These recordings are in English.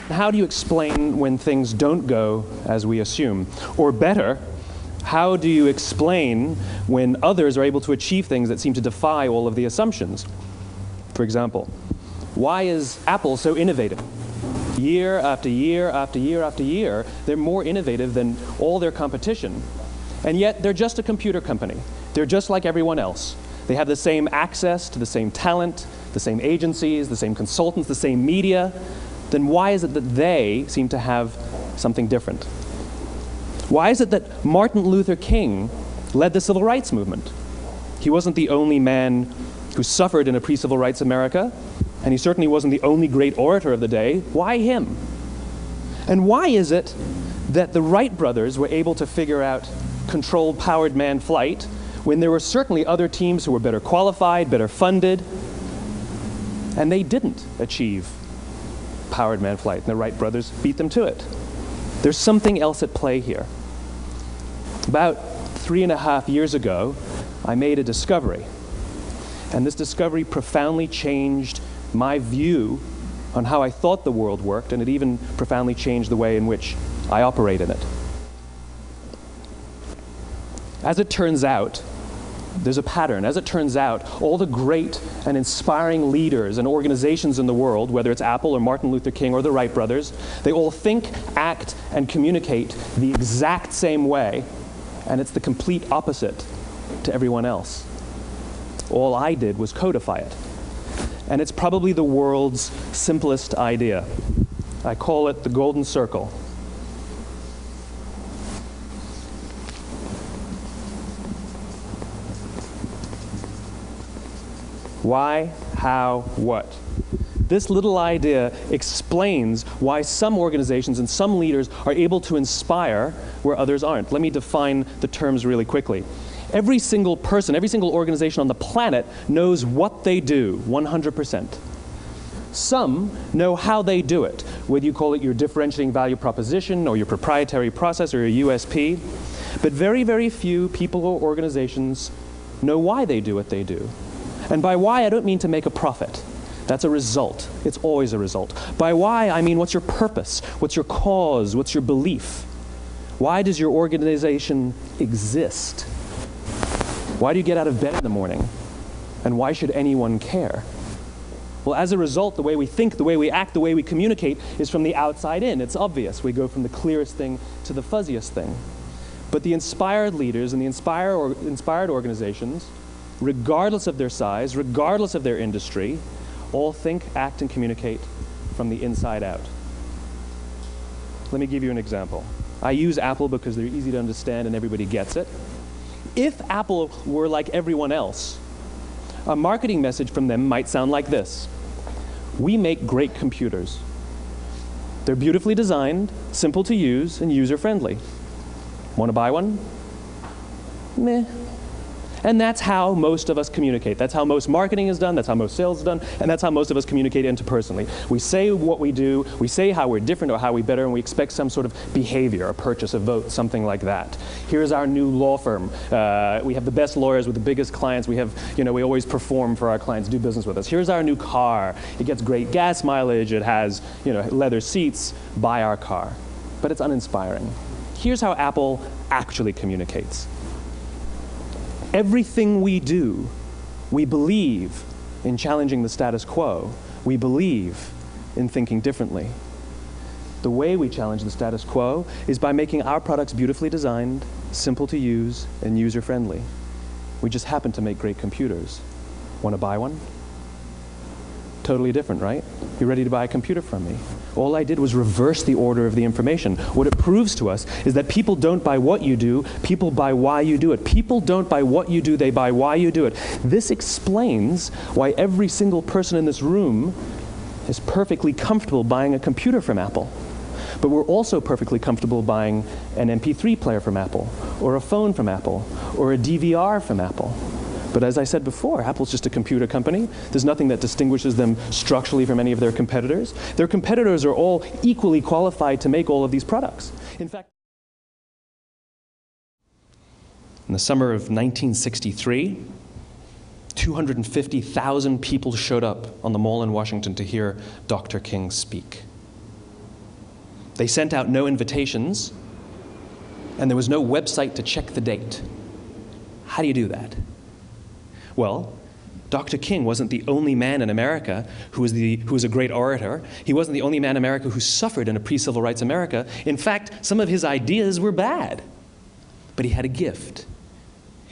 How do you explain when things don't go as we assume? Or better, how do you explain when others are able to achieve things that seem to defy all of the assumptions? For example, why is Apple so innovative? Year after year after year after year, they're more innovative than all their competition. And yet, they're just a computer company. They're just like everyone else. They have the same access to the same talent, the same agencies, the same consultants, the same media. Then why is it that they seem to have something different? Why is it that Martin Luther King led the civil rights movement? He wasn't the only man who suffered in a pre-civil rights America, and he certainly wasn't the only great orator of the day. Why him? And why is it that the Wright brothers were able to figure out controlled powered manned flight when there were certainly other teams who were better qualified, better funded, and they didn't achieve powered manned flight, and the Wright brothers beat them to it? There's something else at play here. About 3.5 years ago, I made a discovery, and this discovery profoundly changed my view on how I thought the world worked, and it even profoundly changed the way in which I operate in it. As it turns out, there's a pattern. As it turns out, all the great and inspiring leaders and organizations in the world, whether it's Apple or Martin Luther King or the Wright brothers, they all think, act, and communicate the exact same way, and it's the complete opposite to everyone else. All I did was codify it. And it's probably the world's simplest idea. I call it the golden circle. Why, how, what? This little idea explains why some organizations and some leaders are able to inspire where others aren't. Let me define the terms really quickly. Every single person, every single organization on the planet knows what they do, 100%. Some know how they do it, whether you call it your differentiating value proposition or your proprietary process or your USP. But very, very few people or organizations know why they do what they do. And by why, I don't mean to make a profit. That's a result. It's always a result. By why, I mean what's your purpose? What's your cause? What's your belief? Why does your organization exist? Why do you get out of bed in the morning? And why should anyone care? Well, as a result, the way we think, the way we act, the way we communicate is from the outside in. It's obvious. We go from the clearest thing to the fuzziest thing. But the inspired leaders and the inspired organizations, regardless of their size, regardless of their industry, all think, act, and communicate from the inside out. Let me give you an example. I use Apple because they're easy to understand and everybody gets it. If Apple were like everyone else, a marketing message from them might sound like this: we make great computers. They're beautifully designed, simple to use, and user-friendly. Want to buy one? Meh. And that's how most of us communicate. That's how most marketing is done, that's how most sales is done, and that's how most of us communicate interpersonally. We say what we do, we say how we're different or how we better, and we expect some sort of behavior, a purchase, a vote, something like that. Here's our new law firm. We have the best lawyers with the biggest clients. We have, we always perform for our clients, do business with us. Here's our new car. It gets great gas mileage. It has, leather seats. Buy our car. But it's uninspiring. Here's how Apple actually communicates. Everything we do, we believe in challenging the status quo. We believe in thinking differently. The way we challenge the status quo is by making our products beautifully designed, simple to use, and user-friendly. We just happen to make great computers. Want to buy one? Totally different, right? You ready to buy a computer from me? All I did was reverse the order of the information. What it proves to us is that people don't buy what you do, people buy why you do it. People don't buy what you do, they buy why you do it. This explains why every single person in this room is perfectly comfortable buying a computer from Apple. But we're also perfectly comfortable buying an MP3 player from Apple, or a phone from Apple, or a DVR from Apple. But as I said before, Apple's just a computer company. There's nothing that distinguishes them structurally from any of their competitors. Their competitors are all equally qualified to make all of these products. In fact, in the summer of 1963, 250,000 people showed up on the Mall in Washington to hear Dr. King speak. They sent out no invitations, and there was no website to check the date. How do you do that? Well, Dr. King wasn't the only man in America who was a great orator. He wasn't the only man in America who suffered in a pre-civil rights America. In fact, some of his ideas were bad, but he had a gift.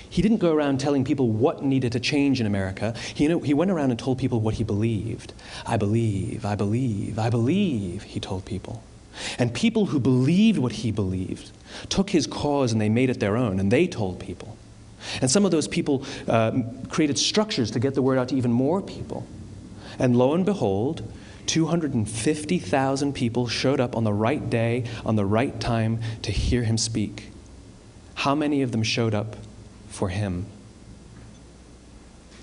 He didn't go around telling people what needed to change in America. He went around and told people what he believed. I believe, I believe, I believe, he told people. And people who believed what he believed took his cause and they made it their own, and they told people. And some of those people created structures to get the word out to even more people. And lo and behold, 250,000 people showed up on the right day, on the right time to hear him speak. How many of them showed up for him?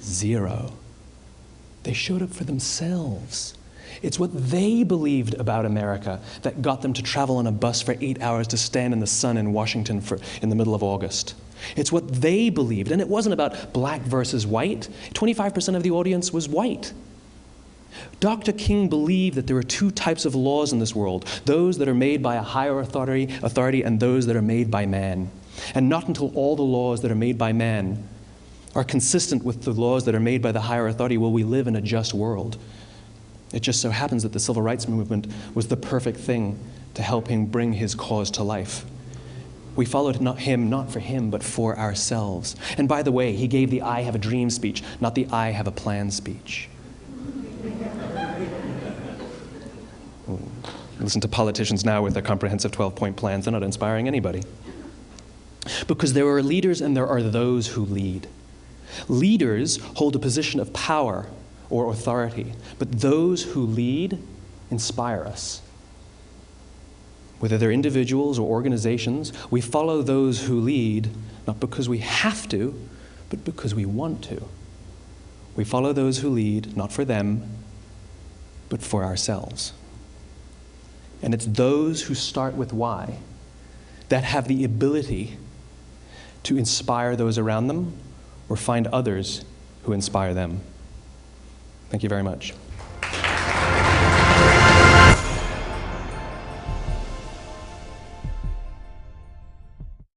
0. They showed up for themselves. It's what they believed about America that got them to travel on a bus for 8 hours to stand in the sun in Washington in the middle of August. It's what they believed, and it wasn't about black versus white. 25% of the audience was white. Dr. King believed that there are 2 types of laws in this world, those that are made by a higher authority and those that are made by man. And not until all the laws that are made by man are consistent with the laws that are made by the higher authority will we live in a just world. It just so happens that the civil rights movement was the perfect thing to help him bring his cause to life. We followed him not for him, but for ourselves. And by the way, he gave the I have a dream speech, not the I have a plan speech. Listen to politicians now with their comprehensive 12-point plans. They're not inspiring anybody. Because there are leaders and there are those who lead. Leaders hold a position of power or authority, but those who lead inspire us. Whether they're individuals or organizations, we follow those who lead, not because we have to, but because we want to. We follow those who lead, not for them, but for ourselves. And it's those who start with why that have the ability to inspire those around them or find others who inspire them. Thank you very much.